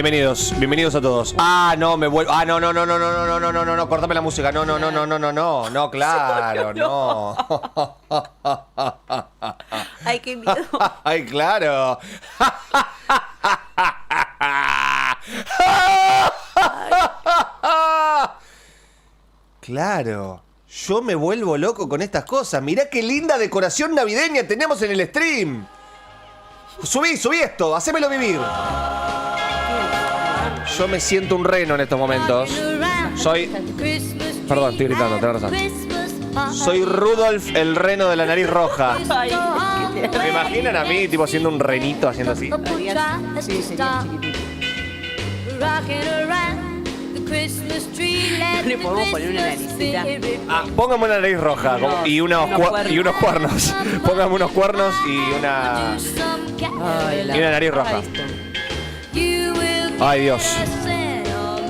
Bienvenidos a todos. Ah, no, me vuelvo. Ah, no, cortame la música. No, claro, no. Ay, qué miedo. Ay, claro. Claro. Yo me vuelvo loco con estas cosas. Mirá qué linda decoración navideña tenemos en el stream. Subí esto, hacémelo vivir. Yo me siento un reno en estos momentos. Perdón, estoy gritando, tenés razón. Soy Rudolf, el reno de la nariz roja. ¿Me imaginan a mí, tipo, siendo un renito, haciendo así? Sí, sería chiquitito. Le podemos poner una naricita. Ah, póngame una nariz roja y unos cuernos. Póngame unos cuernos y una nariz roja. Ay, Dios.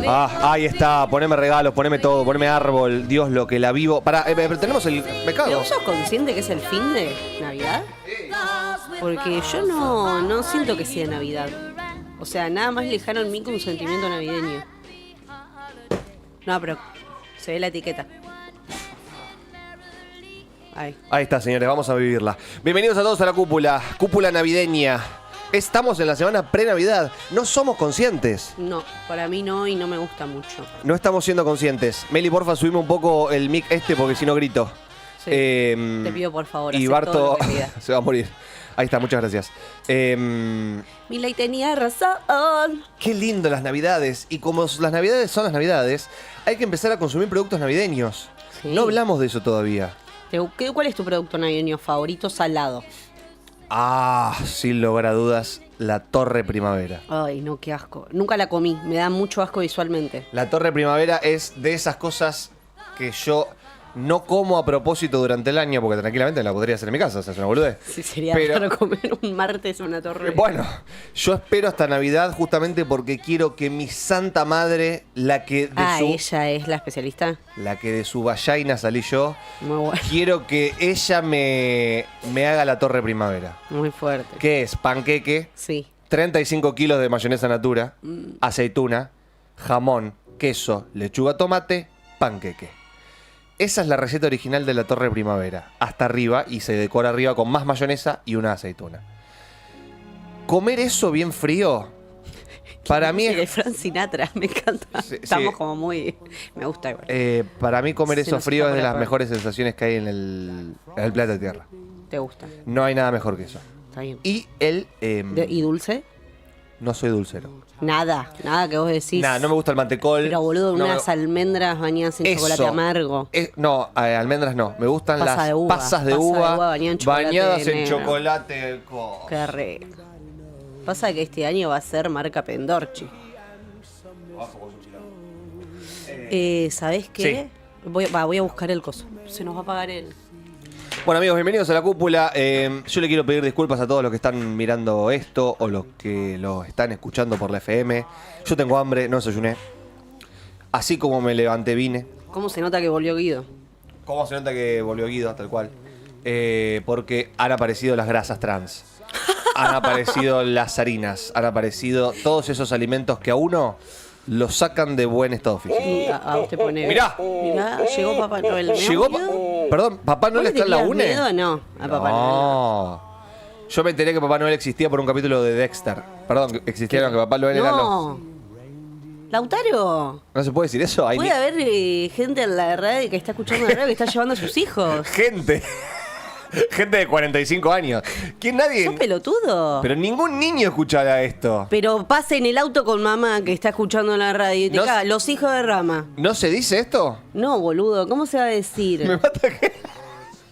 Ah, ahí está. Poneme regalos, poneme todo, poneme árbol. Dios, lo que la vivo. Pará, tenemos el pecado. ¿Pero vos sos consciente que es el fin de Navidad? Porque yo no siento que sea Navidad. O sea, nada más lejano en mí que un sentimiento navideño. No, pero se ve la etiqueta. Ahí está, señores, vamos a vivirla. Bienvenidos a todos a la cúpula navideña. Estamos en la semana pre-Navidad. No somos conscientes. No, para mí no, y no me gusta mucho. No estamos siendo conscientes. Meli, porfa, subime un poco el mic porque si no grito. Sí, te pido por favor. Y Barto se va a morir. Ahí está, muchas gracias. Milei tenía razón. Qué lindo las Navidades. Y como las Navidades son las Navidades, hay que empezar a consumir productos navideños. Sí. No hablamos de eso todavía. ¿Cuál es tu producto navideño favorito salado? Ah, sin lugar a dudas, la Torre Primavera. Ay, no, qué asco. Nunca la comí, me da mucho asco visualmente. La Torre Primavera es de esas cosas que yo no como a propósito durante el año, porque tranquilamente la podría hacer en mi casa, o sea, es una boludez. Sí, sería raro comer un martes una torre. Bueno, yo espero hasta Navidad justamente porque quiero que mi santa madre, la que de ella es la especialista. La que de su vallaina salí yo. Muy bueno. Quiero que ella me haga la Torre Primavera. Muy fuerte. ¿Qué es? Panqueque. Sí. 35 kilos de mayonesa natura, aceituna, jamón, queso, lechuga, tomate, panqueque. Esa es la receta original de la Torre Primavera. Hasta arriba, y se decora arriba con más mayonesa y una aceituna. Comer eso bien frío, para mí es... Frank Sinatra, me encanta. Sí, estamos como muy... Me gusta igual. Para mí comer eso frío es de las mejores sensaciones que hay en el planeta Tierra. ¿Te gusta? No hay nada mejor que eso. Está bien. Y ¿Y dulce? No soy dulcero. Nada que vos decís. Nada, no me gusta el mantecol. Pero boludo, unas almendras bañadas en chocolate amargo. No, almendras no. Me gustan las pasas de uva bañadas en chocolate. Qué rico. Pasa que este año va a ser marca Pendorchi. ¿Sabés qué? Sí. Voy a buscar el coso. Se nos va a apagar el... Bueno, amigos, bienvenidos a la cúpula. Yo le quiero pedir disculpas a todos los que están mirando esto o los que lo están escuchando por la FM. Yo tengo hambre, no desayuné. Así como me levanté, vine. ¿Cómo se nota que volvió Guido? ¿Cómo se nota que volvió Guido, tal cual? Porque han aparecido las grasas trans. Han aparecido las harinas. Han aparecido todos esos alimentos que a uno lo sacan de buen estado físico. Usted pone... Mirá, llegó Papá Noel. Perdón, ¿Papá Noel está en la UNE? Miedo? No, a Papá Noel. Yo me enteré que Papá Noel existía por un capítulo de Dexter. Perdón, que existieron, que Papá Noel era los... Lautaro. ¿No se puede decir eso? Puede haber gente en la radio que está escuchando la radio que está llevando a sus hijos. Gente de 45 años. ¿Quién nadie? ¿Sos pelotudo? Pero ningún niño escuchará esto. Pero pasa en el auto con mamá que está escuchando la radio y te caga. Los hijos de Rama. ¿No se dice esto? No, boludo. ¿Cómo se va a decir? Me mata que...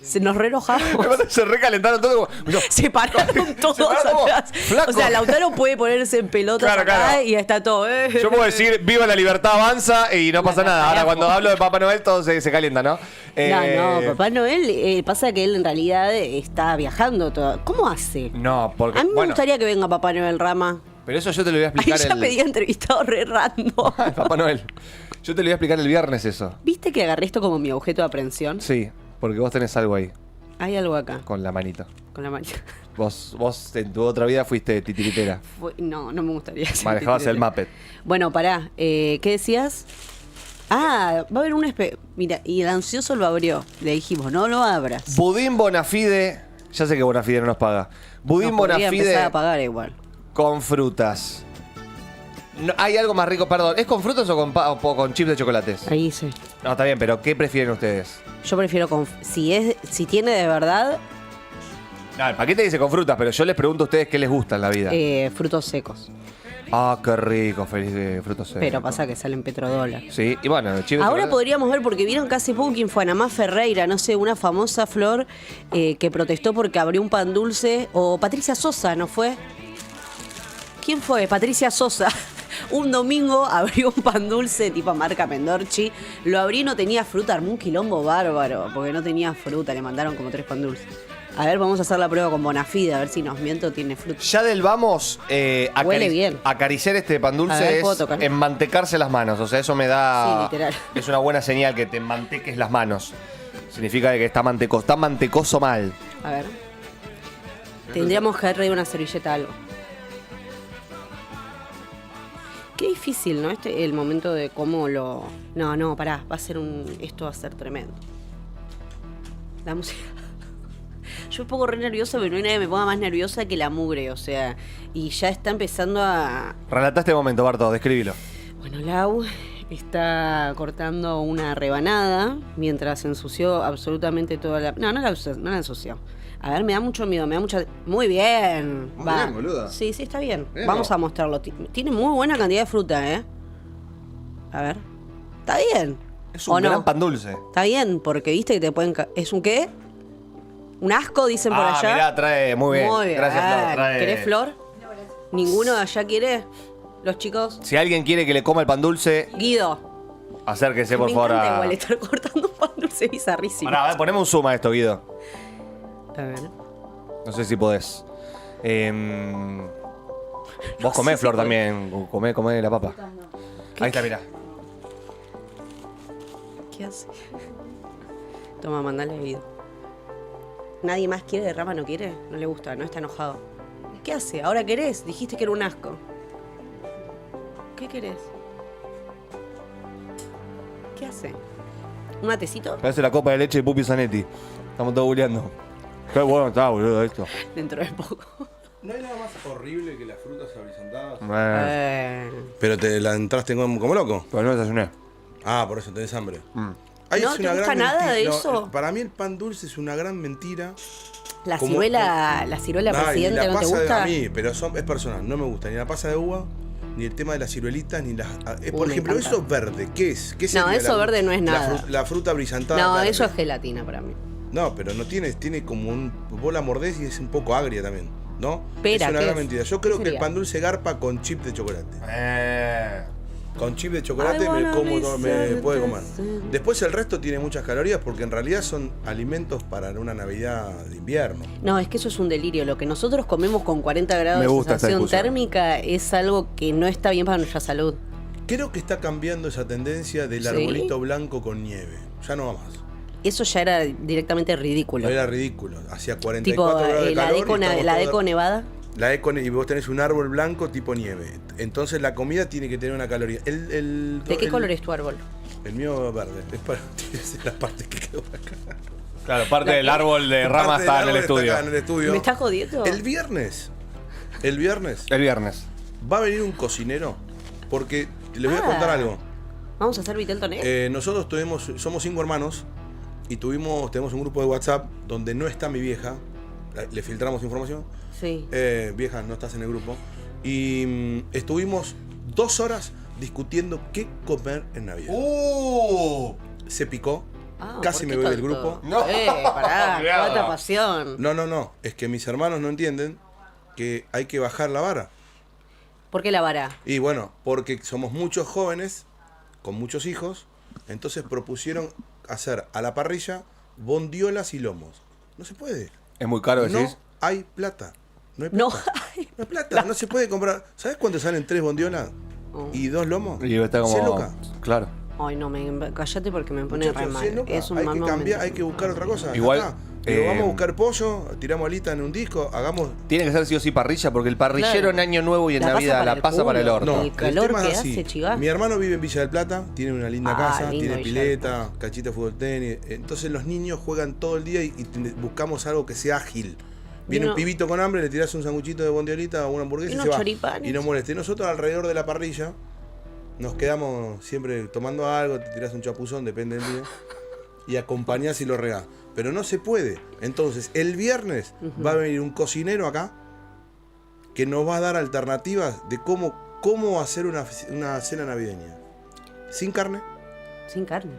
Se nos re enojamos. Se recalentaron todo. Se pararon todos atrás. Flaco. O sea, Lautaro puede ponerse en pelotas acá y está todo. Yo puedo decir, viva la libertad avanza y no pasa nada. Ahora, cuando hablo de Papá Noel, todo se calienta, ¿no? No, Papá Noel, pasa que él en realidad está viajando todo. ¿Cómo hace? No, porque... A mí me gustaría que venga Papá Noel, Rama. Pero eso yo te lo voy a explicar. Ahí ya pedía entrevistado re random. Papá Noel. Yo te lo voy a explicar el viernes eso. ¿Viste que agarré esto como mi objeto de aprehensión? Sí, porque vos tenés algo ahí. Hay algo acá. Con la manito. Con la manito. Vos en tu otra vida fuiste titiritera. No me gustaría ser Manejabas el titiritera. Muppet. Bueno, pará. ¿Qué decías? Ah, va a haber un Mira, y el ansioso lo abrió. Le dijimos, no lo abras. Budín Bonafide. Ya sé que Bonafide no nos paga. Budín Nos podría Bonafide empezar a pagar igual. con frutas. No, hay algo más rico, perdón. ¿Es con frutas o con chips de chocolates? Ahí sí. No, está bien, pero ¿qué prefieren ustedes? Yo prefiero con... Si tiene de verdad, No, el paquete dice con frutas, pero yo les pregunto a ustedes qué les gusta en la vida. frutos secos. Ah, qué rico, feliz de frutos secos. Pero pasa que salen petrodólar. Sí, y bueno, chips de Ahora chocolate. podríamos ver, porque vieron que hace poco quién fue, Anamá Ferreira, no sé, una famosa flor que protestó porque abrió un pan dulce. O Patricia Sosa, ¿no fue? ¿Quién fue? Patricia Sosa. Un domingo abrió un pan dulce tipo marca Pendorchi. Lo abrió y no tenía fruta, armó un quilombo bárbaro, porque no tenía fruta, le mandaron como 3 pan dulces. A ver, vamos a hacer la prueba con Bonafide, a ver si nos miento, tiene fruta. Ya del vamos, Huele bien. acariciar este pan A dulce ver, ¿puedo es tocar? enmantecarse las manos. O sea, eso me da... Sí, literal. Es una buena señal que te manteques las manos. Significa que está mantecoso mal. A ver. Tendríamos que haber traído una servilleta algo. Qué difícil, ¿no? El momento de cómo lo... No, pará, esto va a ser tremendo. La música... Yo me pongo re nerviosa, pero no hay nadie que me ponga más nerviosa que la mugre, o sea... Y ya está empezando a... Relata este momento, Barto, describilo. Bueno, Lau está cortando una rebanada mientras ensució absolutamente toda la... No la ensució. A ver, me da mucho miedo, me da mucha... Muy bien. Muy bien, boluda. Sí, está bien. Bien, Vamos ¿no? a mostrarlo. Tiene muy buena cantidad de fruta, ¿eh? A ver. Está bien. Es ¿O un no? gran pan dulce. Está bien, porque viste que te pueden... ¿Es un qué? ¿Un asco, dicen por allá? Mirá, trae muy bien. Muy bien. Gracias, Flor. Trae... ¿Querés flor? ¿Ninguno de allá quiere? ¿Los chicos? Si alguien quiere que le coma el pan dulce, Guido. acérquese, por Me favor. encanta igual estar cortando pan dulce bizarrísimo. Pará, a ver, poneme un zoom a esto, Guido. A ver. No sé si podés. Vos comés, Flor, también. Comé la papa. Ahí está, mirá. ¿Qué hace? Toma, mandale a Guido. ¿Nadie más quiere de Rama? ¿No quiere? No le gusta, no está enojado. ¿Qué hace? ¿Ahora querés? Dijiste que era un asco. ¿Qué querés? ¿Qué hace? ¿Un matecito? Parece la copa de leche de Pupi Zanetti. Estamos todos buleando. Qué bueno está, boludo, esto. Dentro de poco. No hay nada más horrible que las frutas horizontadas. Pero Pero te la entraste como loco. no desayuné. Ah, por eso tenés hambre. ¿No te gusta nada de eso? Para mí el pan dulce es una gran mentira. La Como- ciruela Nah, presidente, y la ¿no te pasa gusta? A mí, pero es personal, no me gusta ni la pasa de uva, ni el tema de las ciruelitas, ni las... por me ejemplo, encanta. eso verde, ¿qué es? ¿Qué No, sería eso verde no es nada. La fruta brillantada. No, verde. eso es gelatina para mí. No, pero no tiene como un... Vos la mordés y es un poco agria también, ¿no? Pera, es una ¿qué gran es? mentira. Yo creo ¿Qué que el sería? pan dulce garpa con chip de chocolate. Con chip de chocolate I me wanna como, be me puede comer. certain. Después el resto tiene muchas calorías porque en realidad son alimentos para una Navidad de invierno. No, es que eso es un delirio. Lo que nosotros comemos con 40 grados Me de gusta esta sensación discusión. térmica es algo que no está bien para nuestra salud. Creo que está cambiando esa tendencia del ¿Sí? arbolito blanco con nieve. Ya no va más. Eso ya era directamente ridículo. Era ridículo. Hacía 44 Tipo, grados de la calor. deco, y estamos la todos- deco nevada. La eco y vos tenés un árbol blanco tipo nieve. Entonces la comida tiene que tener una caloría. ¿De qué color es tu árbol? El mío es verde. Es para decir las partes que quedó acá. Claro, parte del árbol de rama Parte del está en el árbol estudio. acá en el estudio. ¿Me estás jodiendo? El viernes El viernes. va a venir un cocinero. Porque les voy a contar algo. ¿Vamos a hacer vitel toné? Nosotros somos 5 hermanos y tenemos un grupo de WhatsApp donde no está mi vieja. Le filtramos información. Sí. Vieja, no estás en el grupo. Y estuvimos 2 horas discutiendo qué comer en Navidad. Se picó. Ah, Casi ¿por me qué voy del tanto? grupo. No. Pará, Cuidado. cuánta pasión. No. Es que mis hermanos no entienden que hay que bajar la vara. ¿Por qué la vara? Y bueno, porque somos muchos jóvenes con muchos hijos. Entonces propusieron hacer a la parrilla bondiolas y lomos. No se puede. Es muy caro, No decís. hay plata. No hay No. plata. No hay plata. No se puede comprar. ¿Sabes cuánto salen 3 bondiolas Oh. y 2 lomos? Y está como. 100 lucas. Claro. Ay, no, cállate porque me pone re Muchachos, mal. 100 lucas. Es un Hay mal que momento. cambiar, hay que buscar otra cosa. Ya Igual, está. Digo, vamos a buscar pollo, tiramos alita en un disco, hagamos... Tiene que ser sí o sí parrilla, porque el parrillero Claro. en Año Nuevo y en La pasa Navidad para la el pasa para el culo. horno. El calor tema que es así. hace, chivá. Mi hermano vive en Villa del Plata, tiene una linda Ah, casa, lindo tiene Villa pileta, cachita de fútbol tenis. Entonces los niños juegan todo el día y buscamos algo que sea ágil. Viene Y un pibito con hambre, le tirás un sanguchito de bondiolita o una hamburguesa Y y unos se va. choripanes. Y no molesta. Y nosotros alrededor de la parrilla nos quedamos siempre tomando algo, te tirás un chapuzón, depende del día, y acompañás y lo regás. Pero no se puede. Entonces, el viernes va a venir un cocinero acá que nos va a dar alternativas de cómo hacer una cena navideña. Sin carne, Sin carne.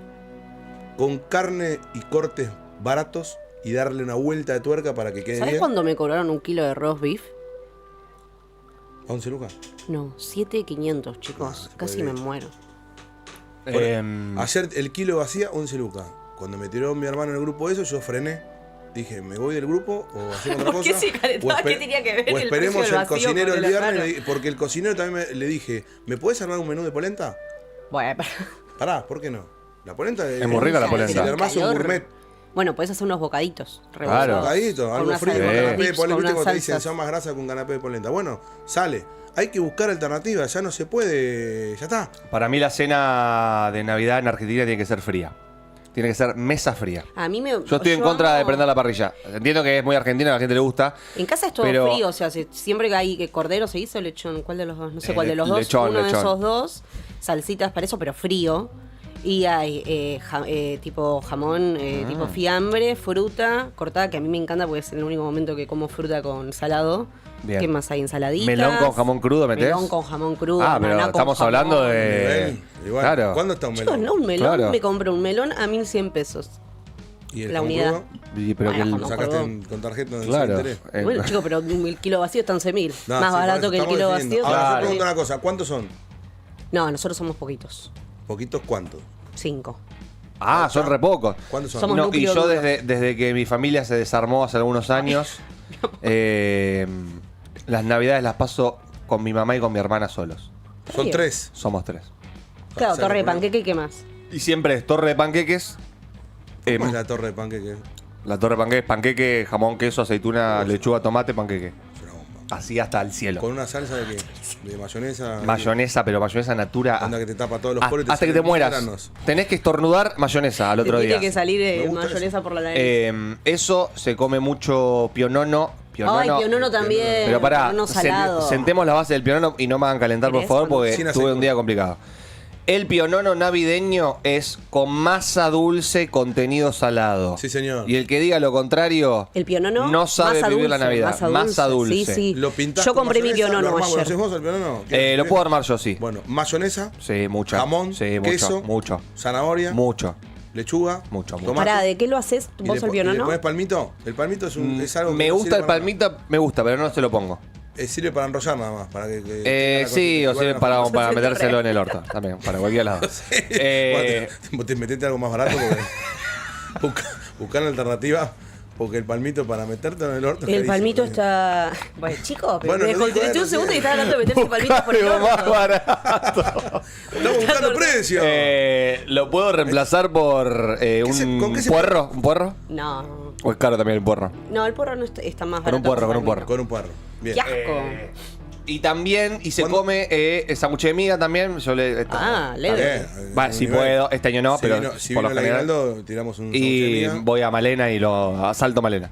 con carne y cortes baratos y darle una vuelta de tuerca para que quede ¿Sabes bien. cuándo me cobraron un kilo de roast beef? 11 lucas. No, 7.500, chicos. se Casi puede me muero. Ayer el kilo vacía, 11 lucas. Cuando me tiró mi hermano en el grupo eso, yo frené. Dije, ¿me voy del grupo o hacemos otra ¿Por cosa? qué se calentaba? ¿Qué tenía que ver o el esperemos precio del el vacío cocinero con el el viernes, hermano? porque el cocinero también le dije, ¿me puedes armar un menú de polenta? Bueno, Pará, ¿por qué no? La polenta Es muy rica la polenta. El hermoso Calor. gourmet. Bueno, puedes hacer unos bocaditos. Claro. rebozados, Bocadito, con algo unas frío, con salsas, canapé de dips, polenta. con ¿Viste unas cuando te dicen salsas. son más grasa con canapé de polenta? Bueno, sale. Hay que buscar alternativas, ya no se puede, ya está. Para mí la cena de Navidad en Argentina tiene que ser fría. Tiene que ser mesa fría. A mí me. Yo estoy en contra de amo- prender la parrilla. Entiendo que es muy argentina, a la gente le gusta. En casa es todo pero- frío, o sea, siempre que hay cordero se hizo lechón. ¿Cuál de los dos? No sé cuál de los dos. Lechón, Uno de lechón. esos dos. Salsitas para eso, pero frío. Y hay tipo jamón, tipo fiambre, fruta cortada, que a mí me encanta porque es el único momento que como fruta con salado. Bien. ¿Qué más hay? Ensaladitas. ¿Melón con jamón crudo metés? Melón con jamón crudo. Ah, pero ananá con estamos jamón. hablando de... Y bueno, Claro. ¿cuándo está un Chicos, melón? no, un melón. Claro. Me compré un melón a 1.100 pesos. ¿Y el la jamón unidad. crudo? Y pero que Bueno, el- ¿Lo jamón sacaste crudo. con tarjeta de Claro. interés? Bueno, chicos, pero el kilo vacío está 11.000. No, Más sí, barato por que eso el kilo estamos vacío. definiendo. Ahora, Claro. yo pregunto una cosa, ¿cuántos son? No, nosotros somos poquitos. ¿Poquitos cuántos? 5. Ah, son re pocos. ¿Cuántos son? Somos No, y núcleo yo duro. desde que mi familia se desarmó hace algunos años, las navidades las paso con mi mamá y con mi hermana solos. Son Bien. 3. Somos 3. Claro, O sea, torre de que por- panqueque y qué más. Y siempre es torre de panqueques. ¿Cómo es la torre de panqueque? La torre de panqueques, panqueque, jamón, queso, aceituna, lechuga, tomate, panqueque. Es una bomba. Así hasta el cielo. ¿Con una salsa de qué? ¿De mayonesa? Mayonesa, pero mayonesa natura. Anda que te tapa todos los poros y te Hasta que te salen mueras. granos. Tenés que estornudar mayonesa al otro Te día. tiene que salir Me gusta mayonesa por la nariz. Eso se come mucho pionono. Ay, pionono también. Pero pará, Pionono salado. sentemos la base del pionono y no me hagan calentar, por ¿Querés favor, o no? porque Sin tuve aceite. un día complicado. El pionono navideño es con masa dulce, contenido salado. Sí, señor. Y el que diga lo contrario, El pionono. no sabe masa vivir la dulce, Navidad. Masa dulce. Sí, sí. ¿Lo pintás Yo con compré mi mayonesa? pionono ¿Lo armás? ayer. ¿Conocés vos el pionono? Lo puedo armar yo, sí. Bueno, mayonesa, Sí, mucho. jamón, Sí, mucho. queso, Mucho. zanahoria, Mucho. lechuga, Mucho, mucho. tomate. Pará, ¿de qué lo haces Y vos le el po- y ¿Le pionono? pones palmito? El palmito es, es algo que Me no gusta sirve el para palmito, me gusta, pero no se lo pongo. nada. Sirve para enrollar nada más. Para que tenga la Sí, cosita. o sirve Igual para, no- para metérselo en el orto. También, para cualquier lado. Bueno, te metete algo más barato porque buscar una alternativa porque el palmito para meterte en el orto es El carísimo palmito también. está. Bueno, chicos, pero Bueno, me lo dijo desconecté él un segundo y recién. estaba hablando de meterse palmitos por el Algo más orto. barato. Estamos buscando precios. ¿Lo puedo reemplazar por ¿Con un qué se puerro? ¿Un puerro? No. ¿O es caro también el puerro? No, el porro no está más Con un barato. porro, que con un palmito. Con un puerro. Bien. ¡Qué asco! Y también, y se ¿Cuándo? come sándwich de miga también. Yo le, Ah, Está leve. bien, Va, un si nivel. puedo, este año no, Si pero vino, si por vino lo el general. aguinaldo, tiramos un Y sándwich de voy a Malena y lo asalto Malena.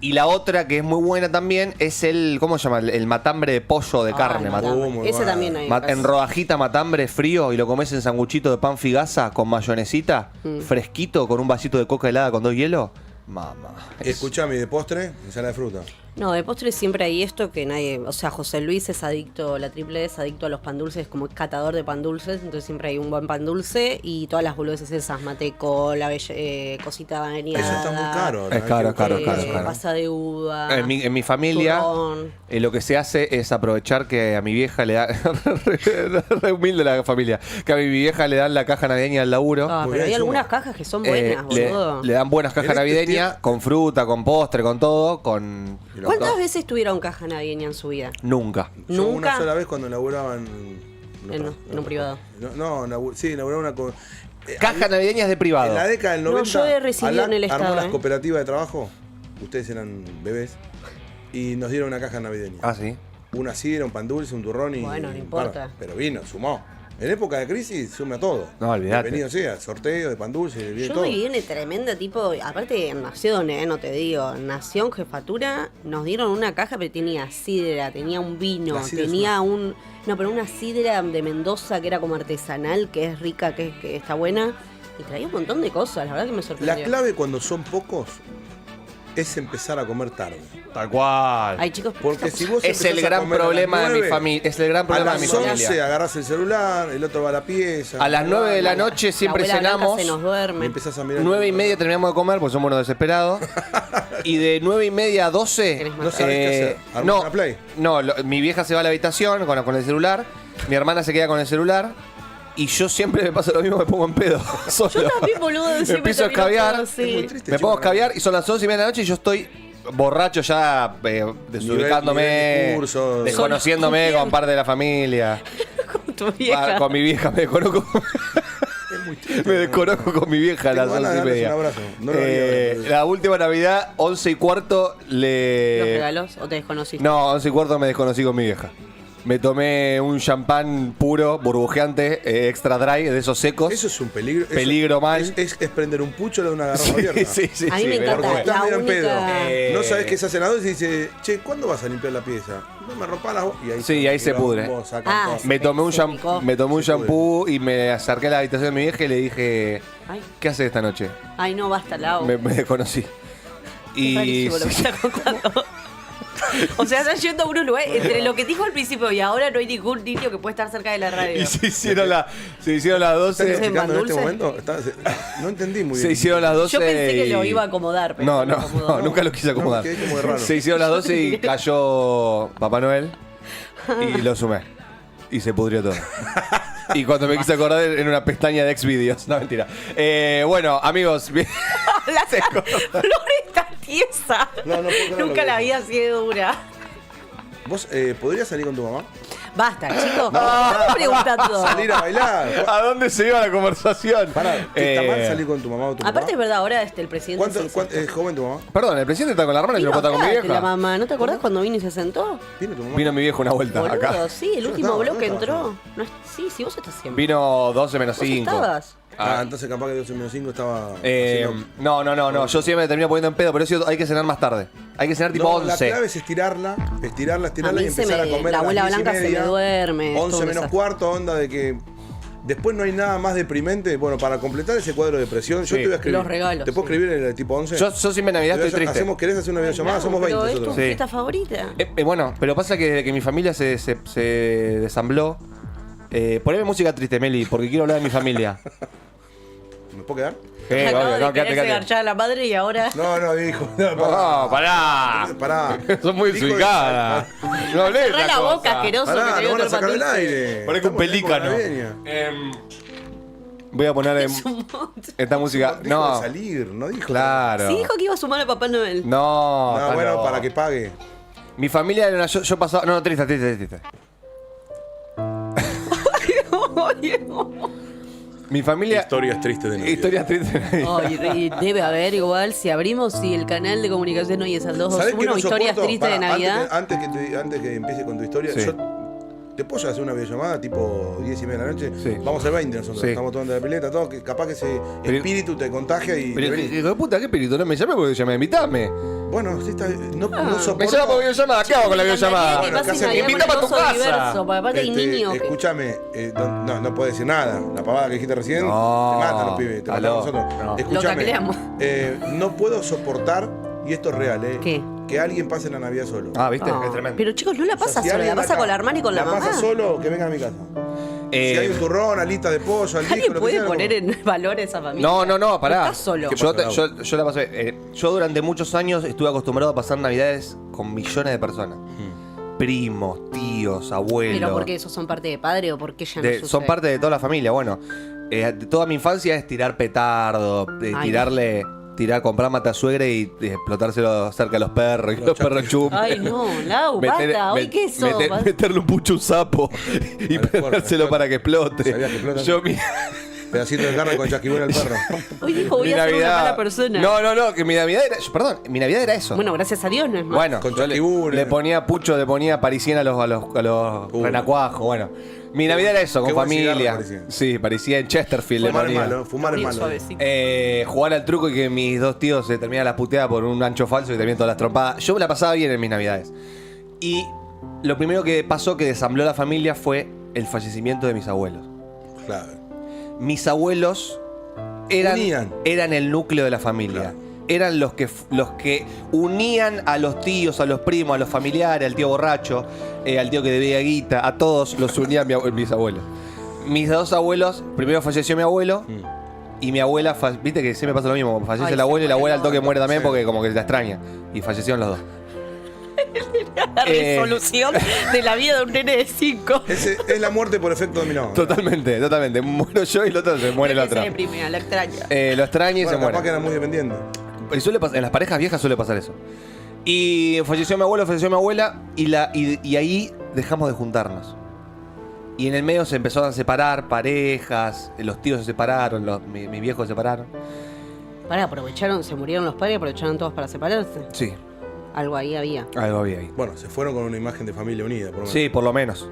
Y la otra que es muy buena también es el, ¿cómo se llama? El matambre de pollo de Ay, carne. matambre. muy Ese bueno. también hay. En rodajita matambre frío y lo comes en sanguchito de pan figaza con mayonesita, fresquito, con un vasito de coca helada con 2 hielo. Mamá. Escuchame, de postre, ensalada de fruta. No, de postre siempre hay esto que nadie. O sea, José Luis es adicto, la triple es adicto a los pan dulces, como catador de pan dulces. Entonces siempre hay un buen pan dulce y todas las boludeces esas, mateco, cosita bañada. Eso está muy caro. Es caro, caro, caro, caro. Pasa de uva. En mi familia, turrón. lo que se hace es aprovechar que a mi vieja le da. Re humilde la familia. Que a mi vieja le dan la caja navideña al laburo. Ah, Muy pero bien, hay algunas suma. cajas que son buenas, le, boludo. le dan buenas cajas En este navideñas tiempo- con fruta, con postre, con todo, con. Y lo- ¿Cuántas veces tuvieron caja navideña en su vida? Nunca. Yo ¿Nunca? una sola vez cuando inauguraban. En un privado. No, sí, inauguraba una. Cajas navideñas de privado. En la década del No, 90, yo he recibido ALAC en el armó Estado, las ¿eh? cooperativas de trabajo. Ustedes eran bebés. Y nos dieron una caja navideña. Ah, sí. Una sidra, un pan dulce, un turrón y. Bueno, no un importa. par. Pero vino, sumó. En época de crisis, sume a todo. No, olvidate. Bienvenido sea, sorteo de pan dulce, viene Yo todo. me viene tremenda, tipo, aparte en Nación, no te digo, Nación Jefatura, nos dieron una caja, pero tenía sidra, tenía un vino, La sidra es tenía no, pero una sidra de Mendoza que era como artesanal, que es rica, que está buena, y traía un montón de cosas, la verdad que me La sorprendió. clave cuando son pocos es empezar a comer tarde. Tal cual. Ay, chicos, Porque si vos Es el empezás a gran comer a las problema de mi 9, familia. Es el gran a problema de mi las 11 familia. agarrás el celular, el otro va a la pieza. A las 9 de la noche siempre la abuela Blanca cenamos. se nos Y duerme. empezás a mirar. 9:30 terminamos de comer porque somos unos desesperados. Y de 9:30 a 12. ¿Querés más? No sabés qué hacer. ¿Armás No, una Play? no mi vieja se va a la habitación con el celular. Mi hermana se queda con el celular. Y yo siempre me pasa lo mismo, me pongo en pedo. Solo. Yo también, boludo, Me siempre empiezo a termino escabiar. todo Es muy así. triste, Me pongo a chico, escabiar y son las 11:30 de la noche y yo estoy borracho ya, desubicándome, nivel discurso. desconociéndome Solo con parte de la familia. Con tu vieja. Con mi vieja me desconozco. Es muy triste. Me desconozco con mi vieja a las Tengo ganas de 11:30. darles un abrazo. No lo haría ahora. La última Navidad, 11:15, ¿Los le... regalos o te desconociste? No, 11:15 me desconocí con mi vieja. Me tomé un champán puro, burbujeante, extra dry, de esos secos. Eso es un peligro. Eso Peligro mal. Es prender un pucho de una garrafa abierta. sí, A mí me pero encanta. bueno. Estás La medio en pedo. única- No sabes qué se hace en la noche y dice, che, ¿cuándo vas a limpiar la pieza? No me rompas las y ahí Sí, ahí se pudre. Ah, Me tomé un, Se picó. me tomé un Se pudre. shampoo y me acerqué a la habitación de mi vieja y le dije, Ay, ¿qué haces esta noche? ay, no, basta, Lau. Me desconocí. Es Y rarísimo lo que está contando. O sea, está yendo a un lugar. Entre lo que dijo al principio y ahora no hay ningún niño que puede estar cerca de la radio. Y se hicieron las ¿Estás 12. explicando en este dulce? momento? No entendí muy bien. Se hicieron las 12. Yo pensé que y- lo iba a acomodar, pero No, no lo no, acomodó. no, nunca lo quise acomodar. No, quedé como raro. Se hicieron las 12 y cayó Papá Noel y lo sumé. Y se pudrió todo. Y cuando me quise acordar en una pestaña de Xvideos. No, mentira. Bueno, amigos. Flor está tiesa. No, no puedo creer lo Nunca que la dijo. había sido dura. ¿Vos podrías salir con tu mamá? Basta, chicos. ¿Qué estás preguntando? Salir a bailar. ¿A dónde se iba la conversación? Pará, ¿está mal salir con tu mamá o tu papá? Aparte es verdad, ahora el presidente ¿Cuánto, se cuánto- es joven tu mamá? Perdón, el presidente está con la hermana y yo Vino no puedo estar con mi acá, la vieja. mamá. ¿No te acordás cuando vino y se sentó? ¿Vino tu mamá? Vino mi vieja una vuelta Boludo, acá. sí, el Yo último estaba, bloque no estaba entró. No es- sí, sí, vos estás siempre. Vino 12 menos ¿Vos 5. estabas? Entonces capaz que 12 menos 5 estaba haciendo- No. Yo siempre me termino poniendo en pedo, pero eso hay que cenar más tarde. Hay que cenar tipo No, 11. la clave es estirarla A y mí se empezar me- a comer la a las abuela 10 y Blanca se me media, duerme, es todo 11 un menos desastre. cuarto, onda de que después no hay nada más deprimente. Bueno, para completar ese cuadro de presión, yo Sí. te voy a escribir. Los regalos, ¿Te puedo sí. escribir en el tipo 11? Yo siempre en Navidad estoy triste. ¿Querés hacer una videollamada? Somos 20 Pero es tu nosotros. Sí. fiesta favorita. Bueno, pero pasa que desde que mi familia se desambló. Poneme música triste, Meli, porque quiero hablar de mi familia. ¿Me puedo quedar? Acabo Obvio, de no, quererse quédate. garchar a la madre y ahora... No, hijo. No, No, pará. Pará. Son muy Dijo de- desubicadas. No hablé Cerrá la boca, asqueroso, que Pará, te lo veo van a el sacar del pan dulce. aire. Poné que un Estamos en época pelícano. navideña. Voy a poner Es un montón. esta música. Dijo No, de salir, no dijo. claro. Sí, dijo que iba a sumar a Papá Noel. No, No, está bueno, loco. para que pague. Mi familia era una. Yo pasaba. No, triste. Mi familia. Historias tristes de Navidad. Historias tristes. Ay, debe haber igual, si abrimos si el canal de comunicación hoy es al ¿Sabés qué 221, no historias soporto? tristes de Pará, Navidad. Antes que empiece con tu historia, Sí. yo te puedo hacer una videollamada tipo 10 y media de la noche. Sí. Vamos al 20 nosotros. Sí. Estamos tomando la pileta, todo. Que capaz que ese Pero- espíritu te contagia y. Pero, te venís. hijo de puta, ¿qué espíritu? No me llamé porque llamé, invitame. Bueno, sí está. No Me soporto. llama por videollamada. ¿Qué hago con la videollamada? Bueno, acá se- Invítame a tu casa. Porque aparte hay niños. que- Escúchame, no puedo decir nada. La pavada que dijiste recién, No. te matan los pibes, te matan Aló. a nosotros. No. Escúchame, Lo tacleamos. no puedo soportar, y esto es real, ¿Qué? que alguien pase la Navidad solo. Ah, ¿viste? No, Es tremendo. pero chicos, no la O sea, pasa si sola, la alguien pasa acá con la hermana y con la mamá. pasa solo, que venga a mi casa. Si hay un turrón, alita de pollo, al disco, ¿Alguien lo que puede sea, lo poner como. en valor esa familia? No, pará. Estás solo. ¿Qué Yo, pasa, yo la pasé. Yo durante muchos años estuve acostumbrado a pasar Navidades con millones de personas. Primos, tíos, abuelos. ¿Pero porque esos son parte de padre o porque ya no sucede? Son parte de toda la familia. Bueno, de toda mi infancia es tirar petardo, Ay. tirar, comprar matasuegre y explotárselo cerca de los perros y los perros chupen. Ay, no, Lau, basta. ¿Hoy qué sos? Meterle un pucho a un sapo y Al prendérselo explota. para que explote. ¿Sabías que explotan? Yo, Pedacito de carne con chasquibón al perro. Hoy dijo, voy Mi a ser una Navidad- mala persona. No, que mi Navidad era. Perdón, mi Navidad era eso. Bueno, gracias a Dios no es más. Bueno, Con yo chasquibún, le ponía pucho, le ponía parisien a los renacuajos, bueno. Mi Navidad era eso, Qué con buen cigarro familia. parecía. Sí, parecía en Chesterfield. le Fumar es ponía. malo, fumar es Bien malo. suavecito. Jugar al truco y que mis dos tíos se terminan la puteada por un ancho falso y terminan todas las trompadas. Yo me la pasaba bien en mis Navidades. Y lo primero que pasó que desambló la familia fue el fallecimiento de mis abuelos. Claro. Mis abuelos Unían. eran el núcleo de la familia. Claro. Eran los que unían a los tíos, a los primos, a los familiares, al tío borracho, al tío que debía guita, a todos los unían mis abuelos. Mis dos abuelos, primero falleció mi abuelo y mi abuela, viste que siempre pasa lo mismo, fallece Ay, el abuelo y la se abuela al toque muere. muere también Sí. porque como que la extraña. Y fallecieron los dos. La resolución de la vida de un nene de 5. Ese es la muerte por efecto dominó. Totalmente. Muero yo y el otro se muere el otro. Se deprime, la extraña. Lo extraña y Bueno, se muere. capaz que era muy dependiente. Y en las parejas viejas suele pasar eso. Y falleció mi abuelo, falleció mi abuela, y ahí dejamos de juntarnos. Y en el medio se empezaron a separar parejas, los tíos se separaron, mis viejos se separaron. Pará, aprovecharon, se murieron los padres y aprovecharon todos para separarse. Sí, Algo ahí había. algo había ahí. Bueno, se fueron con una imagen de familia unida, por lo menos. Sí, por lo menos.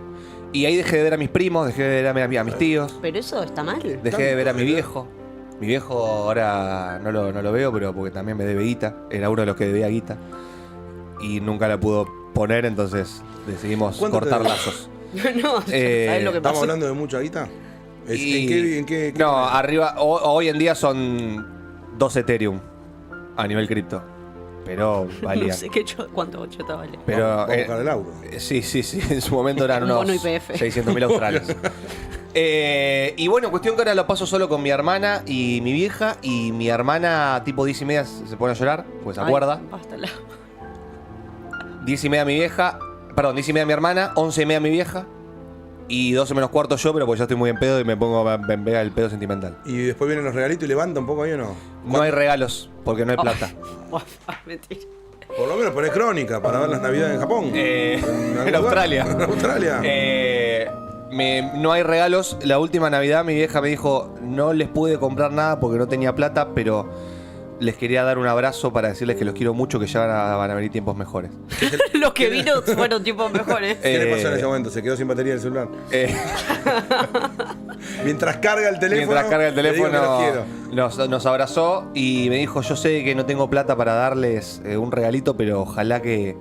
Y ahí dejé de ver a mis primos, dejé de ver a mis tíos, Pero eso está mal. dejé de ver a mi viejo. Mi viejo ahora no lo veo, pero porque también me debe guita. Era uno de los que debía guita. Y nunca la pudo poner, entonces decidimos ¿Cuánto te cortar debe? lazos. No, ¿sabes lo que ¿Estamos pasó? hablando de mucha guita? Y- ¿En qué No, moneda? arriba, hoy en día son 2 Ethereum a nivel cripto. Pero valían. No sé cuánto chota vale. Pero Vamos a buscar el euro. sí, en su momento eran Un unos bono YPF. 600.000 australes. Y bueno, cuestión que ahora lo paso solo con mi hermana y mi vieja. Y mi hermana, tipo 10 y media, se pone a llorar, pues se Ay, acuerda. basta 10 y media mi vieja, perdón, 10 y media mi hermana, 11 y media mi vieja. Y 12 menos cuarto yo, pero pues ya estoy muy en pedo y me pongo a ver el pedo sentimental. Y después vienen los regalitos y levanta un poco ahí o no. No hay regalos, porque no hay plata. Mentira. Por lo menos ponés crónica para ver las navidades en Japón. En algún lugar. Australia. En Australia. No hay regalos. La última Navidad mi vieja me dijo, no les pude comprar nada porque no tenía plata, pero les quería dar un abrazo para decirles que los quiero mucho, que ya van a venir tiempos mejores. Los que vino fueron tiempos mejores. ¿Qué le pasó en ese momento? ¿Se quedó sin batería el celular? Eh, Mientras carga el teléfono. mientras carga el le digo que los teléfono, quiero. nos abrazó y me dijo, yo sé que no tengo plata para darles un regalito, pero ojalá que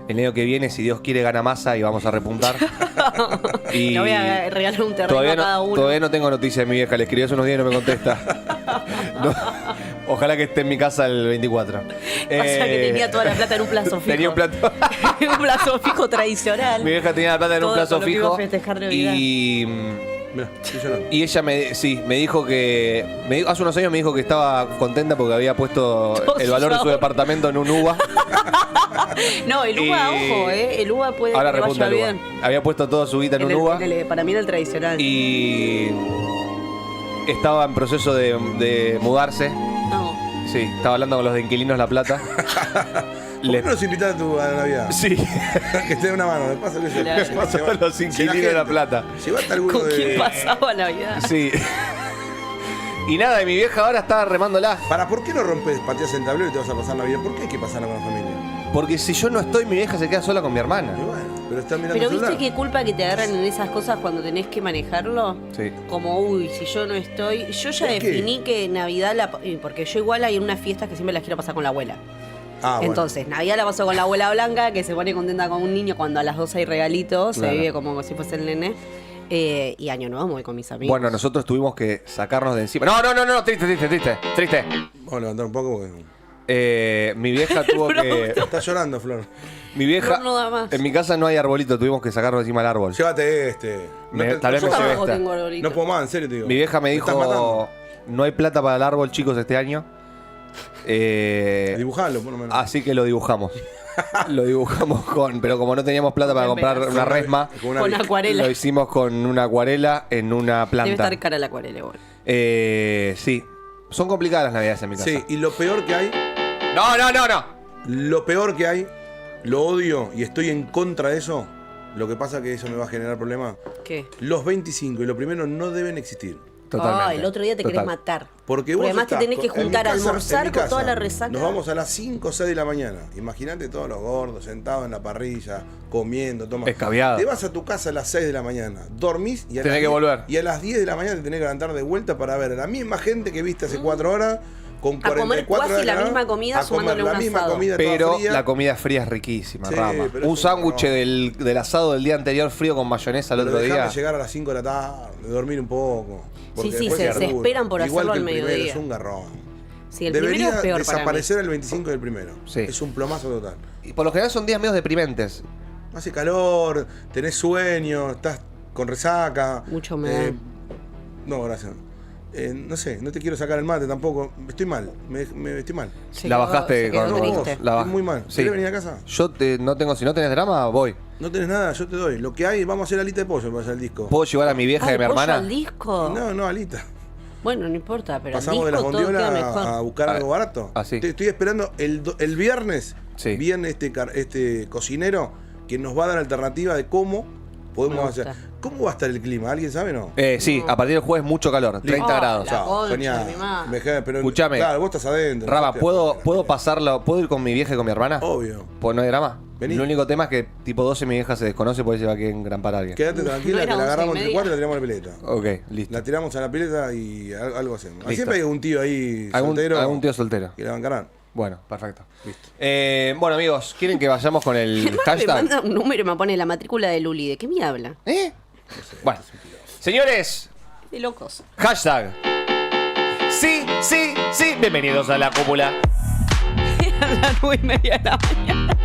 el año que viene, si Dios quiere, gana masa y vamos a repuntar. Y Le voy a regalar un terreno a cada uno. todavía no tengo noticia de mi vieja. Le escribí hace unos días y no me contesta. No, ojalá que esté en mi casa el 24. O sea que tenía toda la plata en un plazo fijo. Tenía un plato. Un plazo fijo tradicional. Mi vieja tenía la plata en un Todo plazo con lo que iba fijo. a festejar Navidad. Y Mirá, estoy llorando. y ella me dijo que. Hace unos años me dijo que estaba contenta porque había puesto Todos el valor de su sus ahorros. departamento en un UVA. No, el uva, Y- ojo, el uva puede Ahora que le repunta vaya el UVA. bien. Había puesto toda su guita en un UVA. Para mí era el tradicional. Y estaba en proceso de mudarse. No. Sí, estaba hablando con los de Inquilinos La Plata. ¿Por qué no los invitás a la Navidad? Sí, Que te dé una mano. Me pasa que Claro. son los Inquilinos de La Plata. Llevaste alguno ¿Con de. quién pasaba Navidad? Sí. Y nada, y mi vieja ahora está remándola. ¿Por qué no rompes, pateas el tablero y te vas a pasar Navidad? ¿Por qué hay que pasarla con la familia? Porque si yo no estoy, mi vieja se queda sola con mi hermana. Y bueno, pero estás mirando Pero el viste celular. qué culpa que te agarran en esas cosas cuando tenés que manejarlo. Sí. Como, uy, si yo no estoy. Yo ya ¿Por qué? definí que Navidad porque yo igual hay unas fiestas que siempre las quiero pasar con la abuela. Ah, bueno. Entonces, Navidad la paso con la abuela Blanca, que se pone contenta con un niño cuando a las 12 hay regalitos, Claro. se vive como si fuese el nene. Y Año Nuevo voy con mis amigos. Bueno, nosotros tuvimos que sacarnos de encima. No, triste. Vamos a levantar un poco porque. Mi vieja tuvo que. Estás llorando, Flor. Mi vieja. No da más. En mi casa no hay arbolito, tuvimos que sacarnos de encima el árbol. Llévate este. Tal vez yo me lleve tampoco esta. tengo arbolito. No puedo más, en serio te digo. Mi vieja me estás matando. dijo: no hay plata para el árbol, chicos, este año. Dibujalo, por lo menos. Así que lo dibujamos. Lo dibujamos pero como no teníamos plata para comprar una resma, Con una Con vi- acuarela. lo hicimos con una acuarela en una Debe planta. estar cara la acuarela igual. Sí. Son complicadas las navidades en mi casa. Sí, y lo peor que hay, No. lo peor que hay, lo odio y estoy en contra de eso. Lo que pasa que eso me va a generar problemas. ¿Qué? Los 25 y lo primero no deben existir. Totalmente. El otro día te querés Total. matar. Porque vos además te estás tenés que en mi juntar a casa- almorzar en mi con casa, toda la resaca. Nos vamos a las 5 o 6 de la mañana. Imagínate todos los gordos sentados en la parrilla, comiendo, tomando. Escabiado. Te vas a tu casa a las 6 de la mañana, dormís y a, Tenés las que 10 volver. y a las 10 de la mañana te tenés que levantar de vuelta para ver a la misma gente que viste hace 4 horas con A comer 44 casi la horas, misma comida, a comer sumándole la un misma asado. comida toda Pero fría. la comida fría es riquísima, Sí, Rama. pero Un es sándwich un del asado del día anterior frío con mayonesa el Pero otro dejame día. llegar a las 5 de la tarde, dormir un poco. porque Sí, después se es duro. esperan por Igual hacerlo que al el primero, mediodía. es un garrón. Sí, el Debería primero es peor para mí. desaparecer el 25 del primero. Sí. Es un plomazo total. Y por lo general son días medio deprimentes. Hace calor, tenés sueño, estás con resaca. Mucha humedad. No, gracias. No sé, no te quiero sacar el mate tampoco. Estoy mal, me estoy mal. Se La quedó- bajaste se quedó con- triste. La Estoy muy mal. Sí. ¿Querés venir a casa? Yo no tengo, si no tenés drama, voy. No tenés nada, yo te doy. Lo que hay, vamos a hacer alita de pollo para hacer el disco. ¿Puedo llevar a mi vieja y a mi ¿pollo hermana? al disco? No, alita. Bueno, no importa, pero Pasamos al de las disco todo queda bondiolas mejor. a buscar algo barato. sí. Estoy esperando el viernes. Sí. Viene este cocinero que nos va a dar alternativa de cómo podemos Me hacer. gusta. ¿Cómo va a estar el clima? ¿Alguien sabe no? Sí, a partir del jueves mucho calor, 30 Oh, grados. la Chao, concha genial. de mi madre. Pero, Escuchame. Claro, vos estás adentro. Rama, yo estoy ¿puedo afuera. pasarlo? ¿Puedo ir con mi vieja y con mi hermana? Obvio. Pues no hay drama. Vení. El único tema es que tipo 12 mi vieja se desconoce porque se va aquí en Gran Par alguien. Quédate ¿No tranquila, era que la 11:30? agarramos entre cuatro y la tiramos a la pileta. Ok, listo. La tiramos a la pileta y algo hacemos. Listo. Siempre hay un tío ahí ¿Algún soltero tío soltero? que la bancarán. Bueno, perfecto. Listo. Bueno, amigos, ¿quieren que vayamos con el Además me hashtag? manda un número y me pone la matrícula de Luli. ¿De qué me habla? ¿Eh? Bueno, señores, De locos. hashtag. Sí, sí, sí. Bienvenidos a la cúpula. A las 9:30 de la mañana.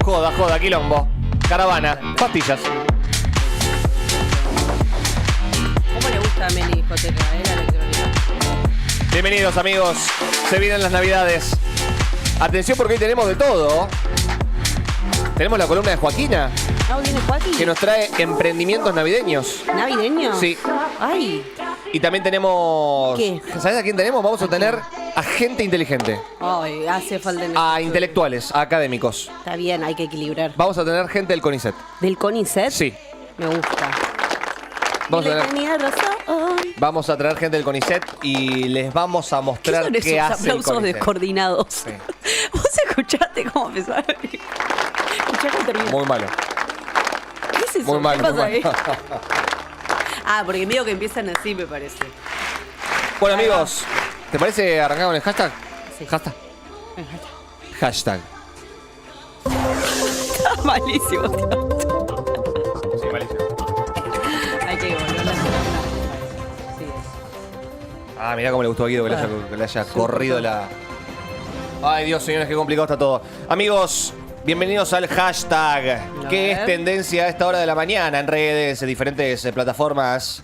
Joda, joda, quilombo. Caravana, pastillas. ¿Cómo le gusta a Meli discoteca, la electrónica? Bienvenidos, amigos. Se vienen las navidades. Atención porque hoy tenemos de todo. Tenemos la columna de Joaquina, Ah, ¿viene Joaquín? que nos trae emprendimientos navideños. ¿Navideño? Sí. Ay. Y también tenemos... ¿Qué? ¿Sabes a quién tenemos? Vamos a tener a gente inteligente. Ay, hace falta en A el- intelectuales, a académicos. Está bien, hay que equilibrar. Vamos a tener gente del CONICET. ¿Del CONICET? Sí. Me gusta. Vamos a Le tener... tenía razón. Vamos a traer gente del CONICET y les vamos a ¿Qué mostrar son qué, esos hace el aplausos CONICET. descoordinados? Sí. ¿Vos escuchaste cómo empezaron? ¿Escuchaste terminar? Muy malo. ¿Qué es eso? Muy mal, ¿Qué muy pasa ahí? mal. Ah, porque medio que empiezan así, me parece. Bueno, amigos, ¿te parece arrancar con el hashtag? Sí. Hashtag. Hashtag. Está malísimo. Sí, malísimo. Hay que volver a Sí. Ah, mirá cómo le gustó a Guido que le haya corrido la... Ay, Dios, señores, qué complicado está todo. Amigos, bienvenidos al hashtag, que ver. es tendencia a esta hora de la mañana en redes, en diferentes plataformas,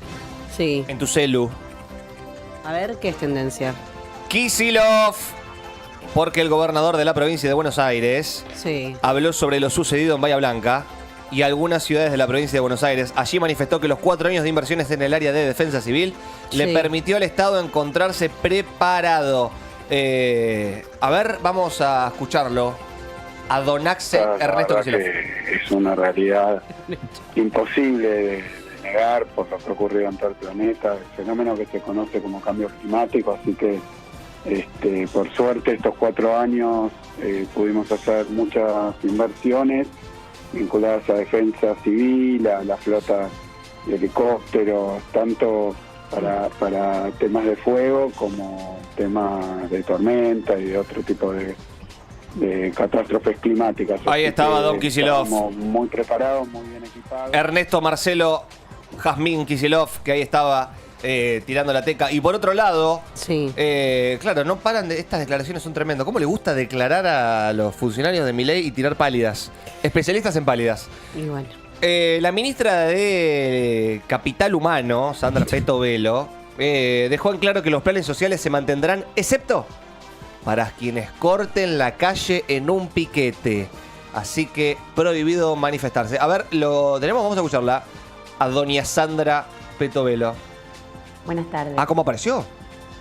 Sí. en tu celu. A ver, ¿qué es tendencia? Kicillof, porque el gobernador de la provincia de Buenos Aires Sí. habló sobre lo sucedido en Bahía Blanca y algunas ciudades de la provincia de Buenos Aires. Allí manifestó que los 4 años de inversiones en el área de defensa civil le Sí. permitió al Estado encontrarse preparado. A ver, vamos a escucharlo. A Don Axel La Ernesto verdad Kicillof. que es una realidad imposible de negar por lo que ha ocurrido en todo el planeta, el fenómeno que se conoce como cambio climático, así que por suerte estos 4 años pudimos hacer muchas inversiones vinculadas a defensa civil, a la flota de helicópteros, tanto para temas de fuego como temas de tormenta y de otro tipo de catástrofes climáticas. Ahí Así estaba que Don Kicillof. estamos muy preparados, muy bien equipados. Ernesto Marcelo Jazmín Kicillof, que ahí estaba tirando la teca. Y por otro lado, Sí. claro, no paran de... Estas declaraciones son tremendas. ¿Cómo le gusta declarar a los funcionarios de Milei y tirar pálidas? Especialistas en pálidas. Y bueno. La ministra de Capital Humano, Sandra Peto Velo, dejó en claro que los planes sociales se mantendrán, excepto para quienes corten la calle en un piquete. Así que prohibido manifestarse. A ver, lo tenemos, vamos a escucharla. A doña Sandra Peto Velo. Buenas tardes. Ah, ¿cómo apareció?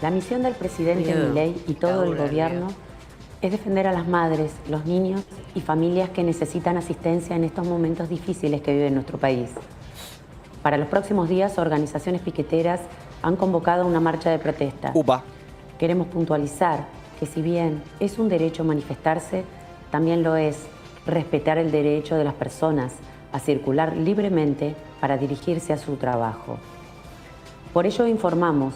La misión del presidente Miedo. Milei y todo el Laura, gobierno miedo. es defender a las madres, los niños y familias que necesitan asistencia en estos momentos difíciles que vive nuestro país. Para los próximos días, organizaciones piqueteras han convocado una marcha de protesta. Upa. Queremos puntualizar que si bien es un derecho manifestarse, también lo es respetar el derecho de las personas a circular libremente para dirigirse a su trabajo. Por ello informamos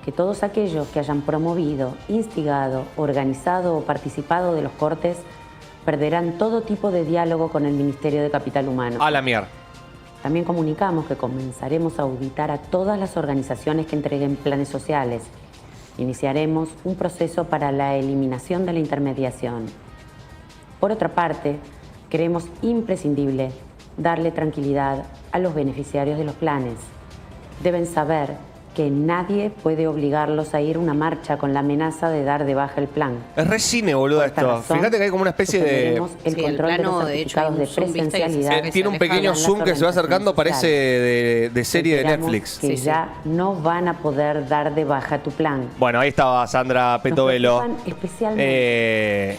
que todos aquellos que hayan promovido, instigado, organizado o participado de los cortes perderán todo tipo de diálogo con el Ministerio de Capital Humano. A la mierda. También comunicamos que comenzaremos a auditar a todas las organizaciones que entreguen planes sociales. Iniciaremos un proceso para la eliminación de la intermediación. Por otra parte, creemos imprescindible darle tranquilidad a los beneficiarios de los planes. Deben saber que nadie puede obligarlos a ir a una marcha con la amenaza de dar de baja el plan. Es re cine, boludo, Por esta esto. razón, Fíjate que hay como una especie de... suspenderemos el Sí, el control plano, de los de hecho, certificados hay de un zoom, ¿viste? Que se presencialidad. ve que Tiene un se pequeño alejan zoom que se va las acercando, parece de serie de Esperamos Netflix. que Sí, sí. ya no van a poder dar de baja tu plan. Bueno, ahí estaba Sandra Petovelo. Nos preocupan especialmente.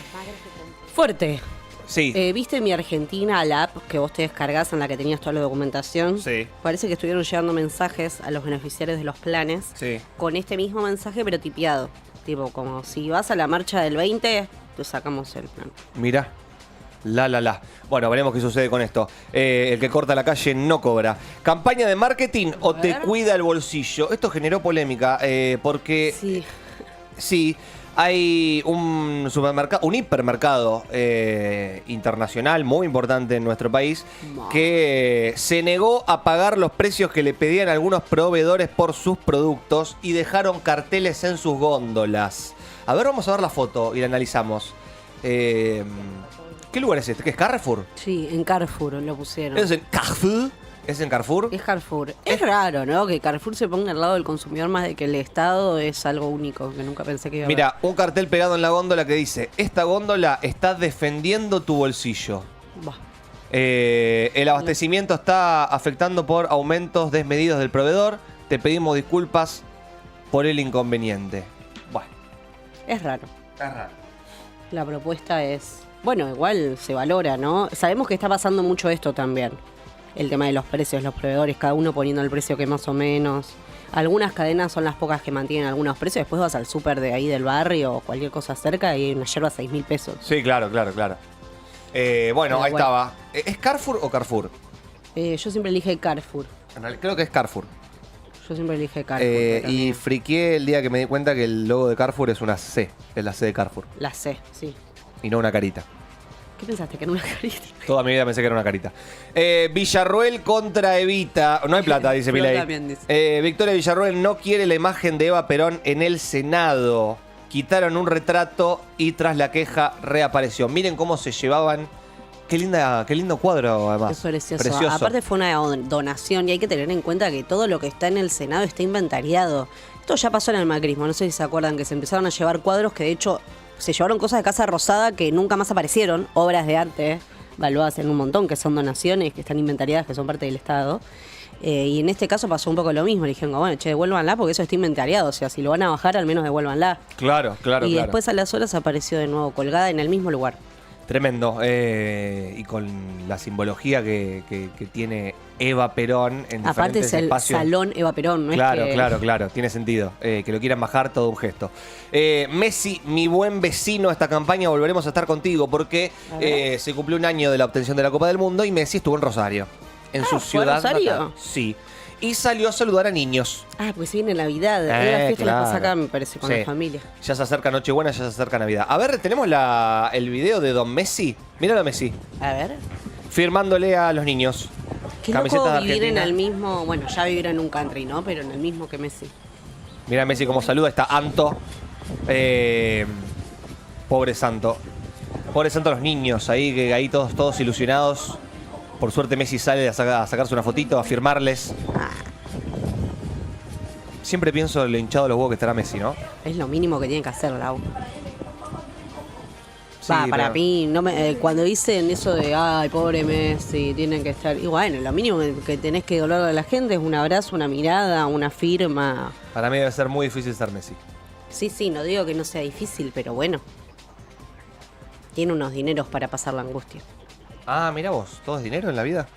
Fuerte. Sí. ¿Viste Mi Argentina, la app que vos te descargás en la que tenías toda la documentación? Sí. Parece que estuvieron llegando mensajes a los beneficiarios de los planes Sí. con este mismo mensaje, pero tipeado. Tipo, como si vas a la marcha del 20, te sacamos el plan. Mirá. La. Bueno, veremos qué sucede con esto. El que corta la calle no cobra. ¿Campaña de marketing o te ver. cuida el bolsillo? Esto generó polémica porque Sí. sí, hay un supermercado, un hipermercado internacional muy importante en nuestro país que se negó a pagar los precios que le pedían algunos proveedores por sus productos y dejaron carteles en sus góndolas. A ver, vamos a ver la foto y la analizamos. ¿Qué lugar es este? ¿Qué es Carrefour? Sí, en Carrefour lo pusieron. ¿Es en Carrefour? ¿Es en Carrefour? Es Carrefour. Es raro, ¿no? Que Carrefour se ponga al lado del consumidor más de que el Estado es algo único, que nunca pensé que iba a haber. Mira, un cartel pegado en la góndola que dice: esta góndola está defendiendo tu bolsillo. Buah. El abastecimiento está afectando por aumentos desmedidos del proveedor. Te pedimos disculpas por el inconveniente. Bueno, Es raro. es raro. La propuesta es... Bueno, igual se valora, ¿no? Sabemos que está pasando mucho esto también. El tema de los precios, los proveedores, cada uno poniendo el precio que más o menos. Algunas cadenas son las pocas que mantienen algunos precios. Después vas al súper de ahí del barrio o cualquier cosa cerca y hay una yerba a 6.000 pesos. Sí, claro. Bueno, Pero ahí bueno. estaba. ¿Es Carrefour o Carrefour? Yo siempre elige Carrefour. En realidad, creo que es Carrefour. Yo siempre elige Carrefour. Y friqué el día que me di cuenta que el logo de Carrefour es una C. Es la C de Carrefour. La C, sí. Y no una carita. ¿Qué pensaste? ¿Que era una carita? Toda mi vida pensé que era una carita. Villarroel contra Evita. No hay plata, dice Flor Milei. también dice. Victoria Villarroel no quiere la imagen de Eva Perón en el Senado. Quitaron un retrato y tras la queja reapareció. Miren cómo se llevaban. Qué lindo cuadro, además. Es precioso. Precioso. Aparte fue una donación y hay que tener en cuenta que todo lo que está en el Senado está inventariado. Esto ya pasó en el macrismo, no sé si se acuerdan que se empezaron a llevar cuadros que de hecho se llevaron cosas de Casa Rosada que nunca más aparecieron, obras de arte valuadas en un montón, que son donaciones, que están inventariadas, que son parte del Estado. Y en este caso pasó un poco lo mismo. Le dijeron, bueno, che, devuélvanla porque eso está inventariado. O sea, si lo van a bajar, al menos devuélvanla. Claro. Y después a las horas apareció de nuevo colgada en el mismo lugar. Tremendo. Y con la simbología que tiene Eva Perón en Aparte diferentes es el espacios. Salón Eva Perón, ¿no? Claro, es que... claro. Tiene sentido. Que lo quieran bajar, todo un gesto. Messi, mi buen vecino, esta campaña volveremos a estar contigo porque se cumplió un año de la obtención de la Copa del Mundo y Messi estuvo en Rosario. En su ¿fue a ciudad Rosario? natal. Sí. Y salió a saludar a niños. Ah, pues viene Navidad. Es la fiesta claro. la pasa acá, me parece, con Sí. la familia. Ya se acerca Nochebuena, ya se acerca Navidad. A ver, tenemos el video de Don Messi. Míralo a Messi. A ver. Firmándole a los niños. Qué Camisetas loco de vivir en Argentina. el mismo... Bueno, ya vivir en un country, ¿no? Pero en el mismo que Messi. Mira a Messi como saluda, está Anto. Pobre Santo. Pobre Santo, los niños ahí todos ilusionados. Por suerte Messi sale a sacarse una fotito, a firmarles. Siempre pienso en lo hinchado de los huevos que estará Messi, ¿no? Es lo mínimo que tiene que hacer, Lau. Sí, Para pero- mí, no cuando dicen eso de, ay, pobre Messi, tienen que estar... Y bueno, lo mínimo que tenés que doler a la gente es un abrazo, una mirada, una firma. Para mí debe ser muy difícil ser Messi. Sí, no digo que no sea difícil, pero bueno. Tiene unos dineros para pasar la angustia. Ah, mira vos, ¿todo es dinero en la vida?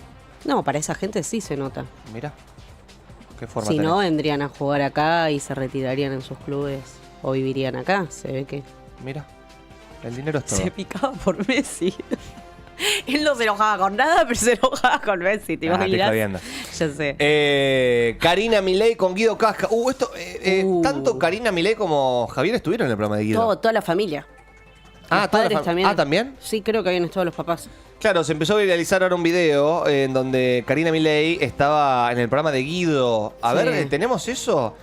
No, para esa gente sí se nota. Mira. qué forma Si no, tenés. vendrían a jugar acá y se retirarían en sus clubes o vivirían acá. Se ve que Mira, el dinero es todo. se picaba por Messi. Él no se enojaba con nada, pero se enojaba con Messi. ¿Te Ah, te imaginas? está viendo. Ya sé. Karina Milei con Guido Casca. Tanto Karina Milei como Javier estuvieron en el programa de Guido. Toda la familia. Ah, Los toda la padres también. Ah, ¿también? Sí, creo que habían estado los papás. Claro, se empezó a viralizar ahora un video en donde Karina Milei estaba en el programa de Guido. A Sí. ver, ¿tenemos eso?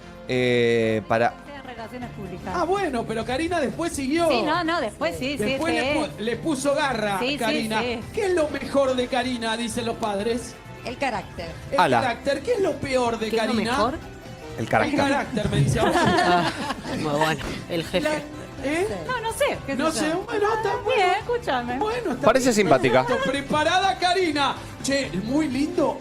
Para... Relaciones públicas. Ah, bueno, pero Karina después siguió. Sí, no, después sí, Después le puso garra Sí, sí, Karina. sí. ¿Qué es lo mejor de Karina, dicen los padres? El carácter. El Ala. carácter. ¿Qué es lo peor de ¿Qué es lo Karina? mejor? El El carácter. carácter, me dice. Ah, muy bueno. El jefe. No sé. ¿Qué No sé sé, yo? bueno, está Bien, bueno. escúchame. Bueno, está Parece bien, simpática. perfecto. Preparada, Karina. Che, muy lindo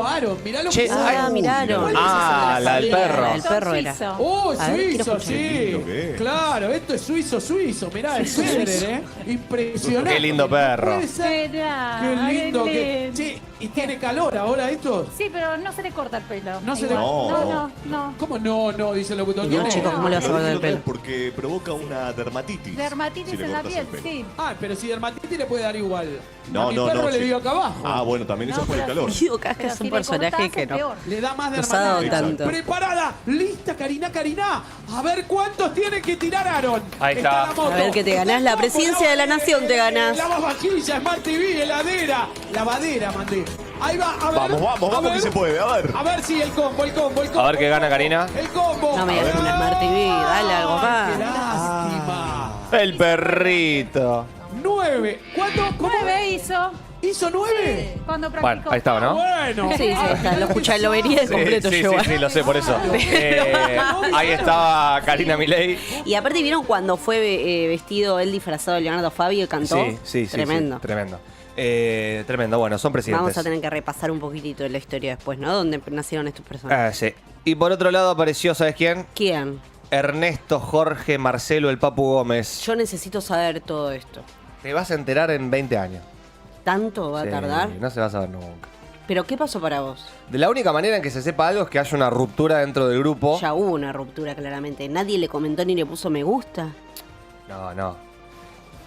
Aaron. Mirá lo Che, que ay, Ah, miraron. Ah, la del perro. La del perro era. Suizo. Oh, A ver, quiero suizo, escuchar. sí. Claro, esto es suizo. Mirá, el Federer, ¿eh? Impresionante. Qué lindo perro. Puede ser. Esperá, Qué lindo qué que. lindo. Che, ¿y tiene calor ahora esto? Sí, pero no se le corta el pelo. No se le- Igual. No. ¿Cómo no? Dice el locutor. Y no, No. chicos, ¿cómo le vas a cortar el pelo? Porque provoca una dermatitis. Dermatitis si le en la cortas piel, el pelo. sí. Ah, pero si dermatitis le puede dar igual. No, a mi no, perro no, le sí. dio acá abajo. Ah, bueno, también eso No, por el pero calor. Guido Casca Pero es si un le personaje cortás, que es no. peor. Le da más Nos ha dado dermatitis. tanto. Preparada, lista, Karina. A ver cuántos tiene que tirar Aaron. Ahí está. la moto. A ver que te ganás la presidencia de la nación, te ganás. Lavavajillas, Smart TV, heladera. Lavadera, mandé. Ahí va, a ver. Vamos, que se puede, a ver. A ver si el combo. A ver qué gana Karina. El combo. No me digas una Smart TV, dale algo más. Qué lástima. El perrito. 9. ¿Cuánto? ¿Cómo? 9 hizo ¿Hizo 9? cuando practicó. Bueno, ahí estaba, ¿no? Bueno. Sí, está, lo escuché, lo vería de completo sí, yo. sí, lo sé, por eso. Ahí estaba Karina Milei. Y aparte, ¿vieron cuando fue vestido él disfrazado de Leonardo Fabio y cantó? Sí. Tremendo. Sí, tremendo. Tremendo. Bueno, son presidentes. Vamos a tener que repasar un poquitito de la historia después, ¿no? ¿Dónde nacieron estos personajes? Sí. Y por otro lado apareció, ¿sabes quién? ¿Quién? Ernesto Jorge Marcelo el Papu Gómez. Yo necesito saber todo esto. Te vas a enterar en 20 años. ¿Tanto va a Sí, tardar? No se va a saber nunca. ¿Pero qué pasó para vos? De la única manera en que se sepa algo es que haya una ruptura dentro del grupo. Ya hubo una ruptura, claramente. Nadie le comentó ni le puso me gusta. No.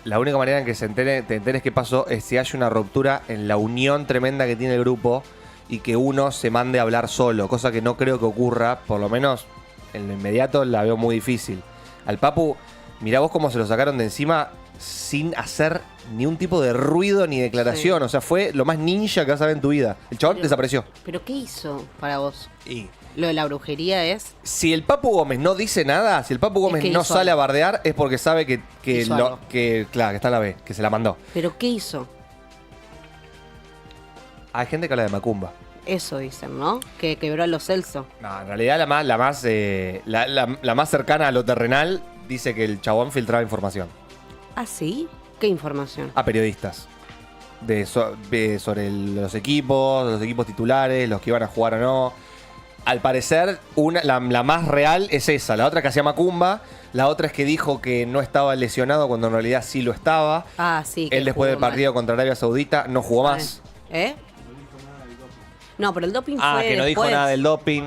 La única manera en que te enteres qué pasó es si hay una ruptura en la unión tremenda que tiene el grupo y que uno se mande a hablar solo, cosa que no creo que ocurra, por lo menos en lo inmediato la veo muy difícil. Al Papu, mirá vos cómo se lo sacaron de encima sin hacer ni un tipo de ruido ni declaración. Sí. O sea, fue lo más ninja que vas a ver en tu vida. El chabón Pero- desapareció. ¿Pero qué hizo para vos? Y Lo de la brujería es... si el Papu Gómez no dice nada, si el Papu Gómez que no hizo sale algo. a bardear, es porque sabe que Hizo algo. claro, que está en la B, que se la mandó. ¿Pero qué hizo? Hay gente que habla de Macumba. Eso dicen, ¿no? Que quebró a los Celso. No, en realidad la más cercana a lo terrenal dice que el chabón filtraba información ¿Ah, sí? ¿Qué información? a periodistas sobre los equipos titulares, los que iban a jugar o no. Al parecer, la más real es esa. La otra que hacía Macumba. La otra es que dijo que no estaba lesionado cuando en realidad sí lo estaba. Ah, sí. que Él después del jugó mal. partido contra Arabia Saudita no jugó más. ¿Eh? No, pero el doping Ah, fue que no dijo después. nada del doping.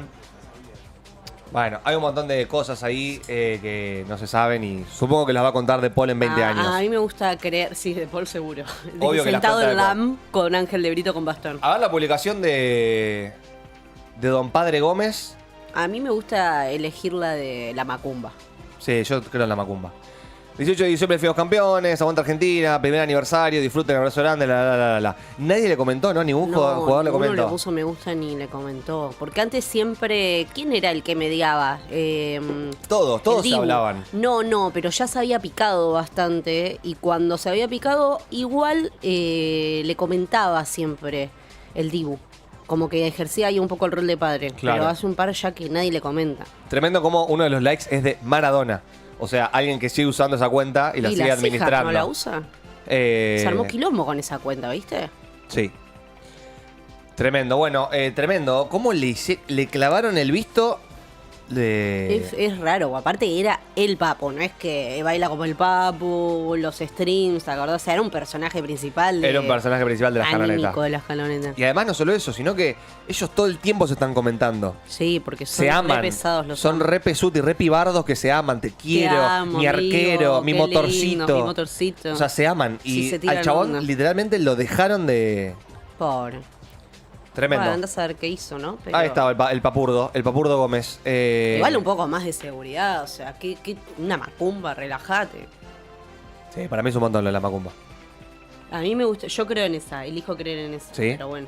Bueno, hay un montón de cosas ahí que no se saben y supongo que las va a contar De Paul en 20 años. A mí me gusta creer, sí, de Paul seguro. Obvio que las Sentado cuenta en de Paul. LAM con Ángel de Brito con bastón. A ver la publicación de Don Padre Gómez. A mí me gusta elegir la de la Macumba. Sí, yo creo en la Macumba. 18 de diciembre fuimos campeones, aguanta Argentina, primer aniversario, disfruten el abrazo grande, la. Nadie le comentó, ¿no? Ningún jugador le ninguno comentó. le puso me gusta ni le comentó. Porque antes siempre... ¿Quién era el que mediaba? Todos El se Dibu. hablaban. No, pero ya se había picado bastante. Y cuando se había picado, igual le comentaba siempre el Dibu. Como que ejercía ahí un poco el rol de padre. Claro. Pero hace un par ya que nadie le comenta. Tremendo como uno de los likes es de Maradona. O sea, alguien que sigue usando esa cuenta y la sigue las hijas administrando. no la usa. Se armó quilombo con esa cuenta, ¿viste? Sí. Tremendo, bueno, tremendo. ¿Cómo le clavaron el visto Es raro, aparte era el Papo, no es que baila como el Papo, los streams, ¿te acordás? O sea, era un personaje principal. Era un personaje principal de las anímico canonetas. de las canonetas. Y además no solo eso, sino que ellos todo el tiempo se están comentando. Sí, porque son Se aman. re pesados los Son hombres. re pesuti, re pibardos que se aman. Te quiero, amo, mi arquero, amigo, mi qué motorcito. lindo, mi motorcito. O sea, se aman. Sí, Y se tiran al chabón onda. literalmente lo dejaron de... Pobre. Tremendo. Bueno, andás a ver qué hizo, ¿no? Pero Ahí estaba el Papurdo Gómez. igual un poco más de seguridad, o sea, una macumba, relájate. Sí, para mí es un montón lo de la macumba. A mí me gusta, yo creo en esa, elijo creer en esa, ¿Sí? pero bueno.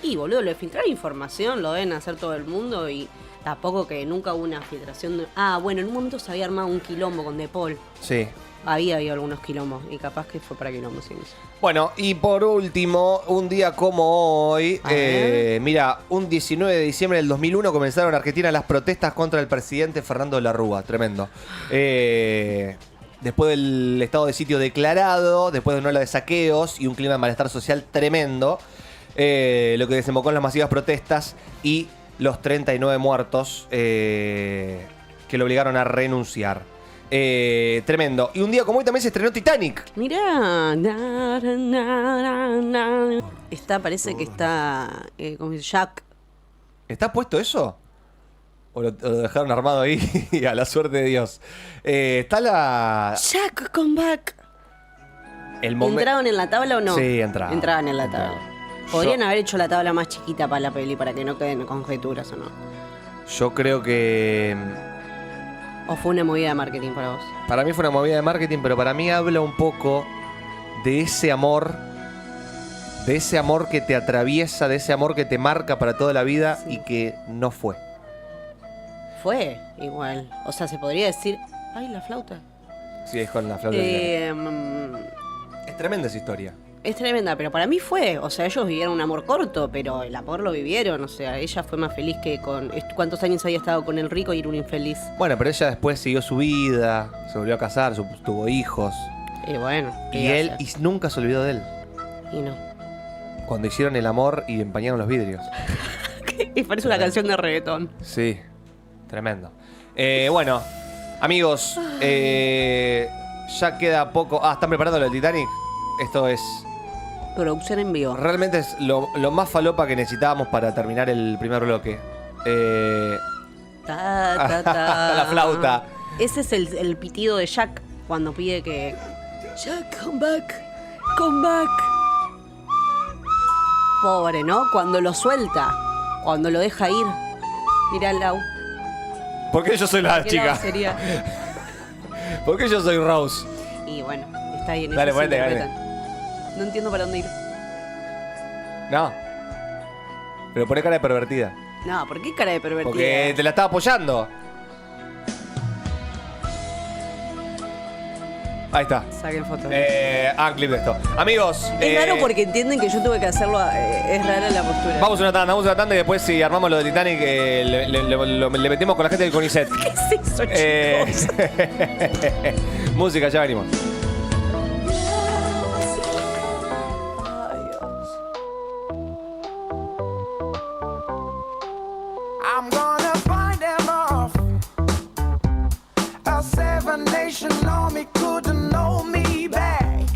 Y boludo, lo de filtrar información lo deben hacer todo el mundo y tampoco que nunca hubo una filtración de... Ah, bueno, en un momento se había armado un quilombo con De Paul. Sí. Había algunos quilombos y capaz que fue para quilombos. Sí. Bueno, y por último, un día como hoy, A ver. mira, un 19 de diciembre del 2001 comenzaron en Argentina las protestas contra el presidente Fernando de la Rúa. Tremendo. Después del estado de sitio declarado, después de una ola de saqueos y un clima de malestar social tremendo, lo que desembocó en las masivas protestas y los 39 muertos que lo obligaron a renunciar. Tremendo. Y un día como hoy también se estrenó Titanic. Mirá. Parece que está... ¿cómo se dice? Jack. ¿Está puesto eso? ¿O lo dejaron armado ahí a la suerte de Dios? Está la... Jack, come back. El momento... ¿Entraron en la tabla o no? Sí, entraron. Entraban en la tabla. Entraron. Podrían haber hecho la tabla más chiquita para la peli para que no queden conjeturas o no. Yo creo que... ¿O fue una movida de marketing para vos? Para mí fue una movida de marketing, pero para mí habla un poco de ese amor que te atraviesa, de ese amor que te marca para toda la vida Sí. y que no fue. Fue igual. O sea, se podría decir... ¡Ay, la flauta! Sí, es con la flauta. Es tremenda esa historia. Es tremenda, pero para mí fue. O sea, ellos vivieron un amor corto, pero el amor lo vivieron. O sea, ella fue más feliz que con... ¿Cuántos años había estado con el rico y era un infeliz? Bueno, pero ella después siguió su vida, se volvió a casar, tuvo hijos. Y bueno. ¿qué Y iba a él hacer? y nunca se olvidó de él. Y no. Cuando hicieron el amor y empañaron los vidrios. Y parece una canción de reggaetón. Sí, tremendo. Bueno, amigos, ya queda poco. Ah, ¿están preparando lo del Titanic? Esto es... Producción en vivo. Realmente es lo más falopa que necesitábamos para terminar el primer bloque. La flauta. Ese es el pitido de Jack cuando pide que... Jack, come back. Come back. Pobre, ¿no? Cuando lo suelta. Cuando lo deja ir. Mirá, Lau. ¿Por qué yo soy la ¿Qué chica? Lau sería? ¿Por qué yo soy Rose? Y bueno, está bien. Dale, eso se ponete, interpretan. No entiendo para dónde ir. No. Pero poné cara de pervertida. No, ¿por qué cara de pervertida? Porque te la estaba apoyando. Ahí está. Saquen fotos. Hagan clip de esto. Amigos. Es raro porque entienden que yo tuve que hacerlo. Es rara la postura. Vamos a una tanda y después si armamos lo de Titanic le metemos con la gente del CONICET. ¿Qué es eso, chicos? Música, ya venimos. I'm gonna find them off. A 7 Nation army could